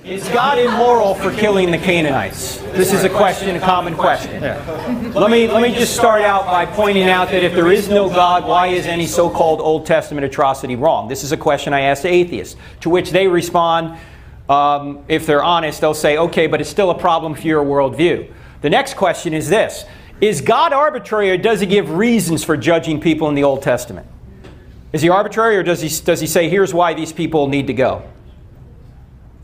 Is God immoral for killing the Cananites? This is a question, a common question. Let me just start out by pointing out that if there is no God, why is any so-called Old Testament atrocity wrong? This is a question I ask atheists, to which they respond, if they're honest, they'll say, okay, but it's still a problem for your worldview. The next question is this: is God arbitrary, or does he give reasons for judging people in the Old Testament? Is he arbitrary, or does he say, here's why these people need to go?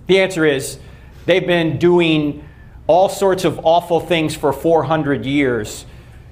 The answer is, they've been doing all sorts of awful things for 400 years,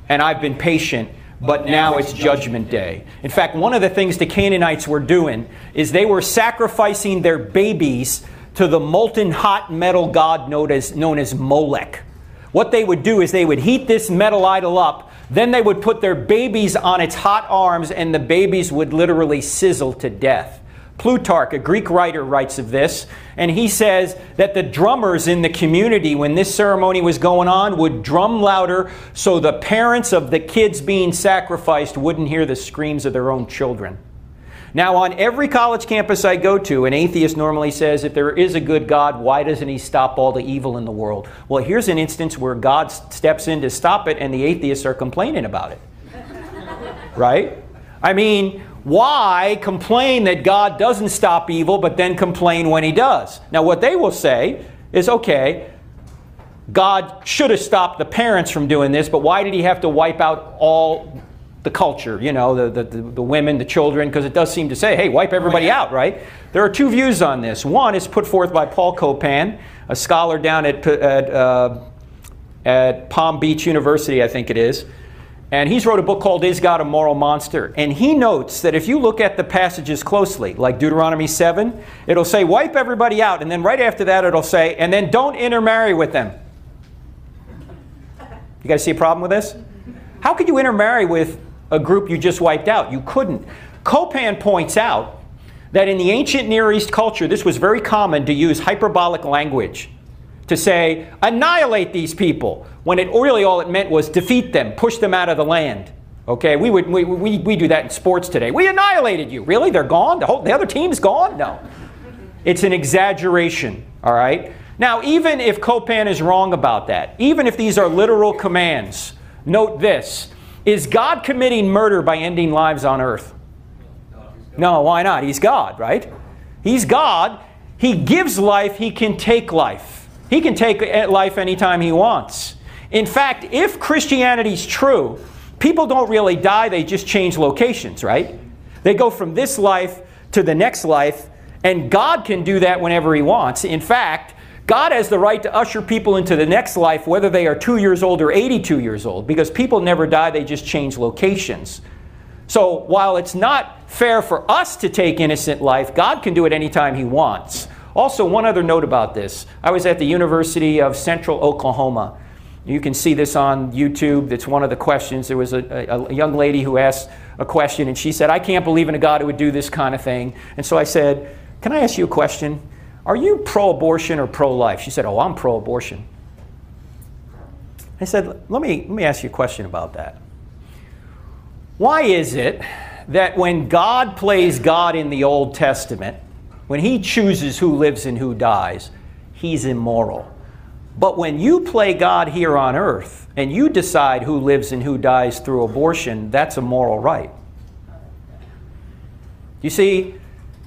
and I've been patient, but now it's Judgment Day. In fact, one of the things the Canaanites were doing is they were sacrificing their babies to the molten hot metal god known as Molech. What they would do is they would heat this metal idol up, then they would put their babies on its hot arms, and the babies would literally sizzle to death. Plutarch, a Greek writer, writes of this, and he says that the drummers in the community, when this ceremony was going on, would drum louder so the parents of the kids being sacrificed wouldn't hear the screams of their own children. Now, on every college campus I go to, an atheist normally says, if there is a good God, why doesn't he stop all the evil in the world? Well, here's an instance where God steps in to stop it, and the atheists are complaining about it. Right? I mean, why complain that God doesn't stop evil, but then complain when he does? Now, what they will say is, okay, God should have stopped the parents from doing this, but why did he have to wipe out all the culture, you know, the women, the children? Because it does seem to say, hey, wipe everybody out, right? There are two views on this. One is put forth by Paul Copan, a scholar down at Palm Beach University, I think it is. And he's wrote a book called Is God a Moral Monster? And he notes that if you look at the passages closely, like Deuteronomy 7, it'll say, wipe everybody out. And then right after that, it'll say, and then don't intermarry with them. You guys see a problem with this? How could you intermarry with a group you just wiped out? You couldn't. Copan points out that in the ancient Near East culture, this was very common to use hyperbolic language to say, annihilate these people, when it really all it meant was defeat them, push them out of the land. Okay, we do that in sports today. We annihilated you. Really? They're gone? The other team's gone? No. It's an exaggeration, all right? Now, even if Copan is wrong about that, even if these are literal commands, note this: is God committing murder by ending lives on earth? No, why not? He's God, right? He's God. He gives life. He can take life. He can take life anytime he wants. In fact, if Christianity's true, people don't really die, they just change locations, right? They go from this life to the next life, and God can do that whenever he wants. In fact, God has the right to usher people into the next life, whether they are 2 years old or 82 years old, because people never die, they just change locations. So while it's not fair for us to take innocent life, God can do it anytime he wants. Also, one other note about this. I was at the University of Central Oklahoma. You can see this on YouTube. That's one of the questions. There was a young lady who asked a question, and she said, I can't believe in a God who would do this kind of thing. And so I said, can I ask you a question? Are you pro-abortion or pro-life? She said, oh, I'm pro-abortion. I said, let me ask you a question about that. Why is it that when God plays God in the Old Testament, when he chooses who lives and who dies, he's immoral? But when you play God here on earth and you decide who lives and who dies through abortion, that's a moral right. You see,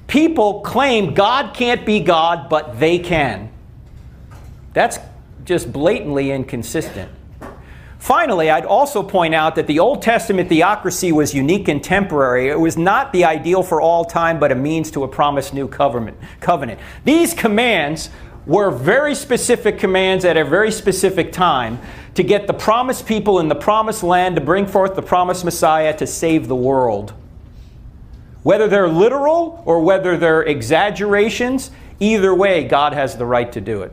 people claim God can't be God, but they can. That's just blatantly inconsistent. Finally, I'd also point out that the Old Testament theocracy was unique and temporary. It was not the ideal for all time, but a means to a promised new covenant. These commands were very specific commands at a very specific time to get the promised people in the promised land to bring forth the promised Messiah to save the world. Whether they're literal or whether they're exaggerations, either way, God has the right to do it.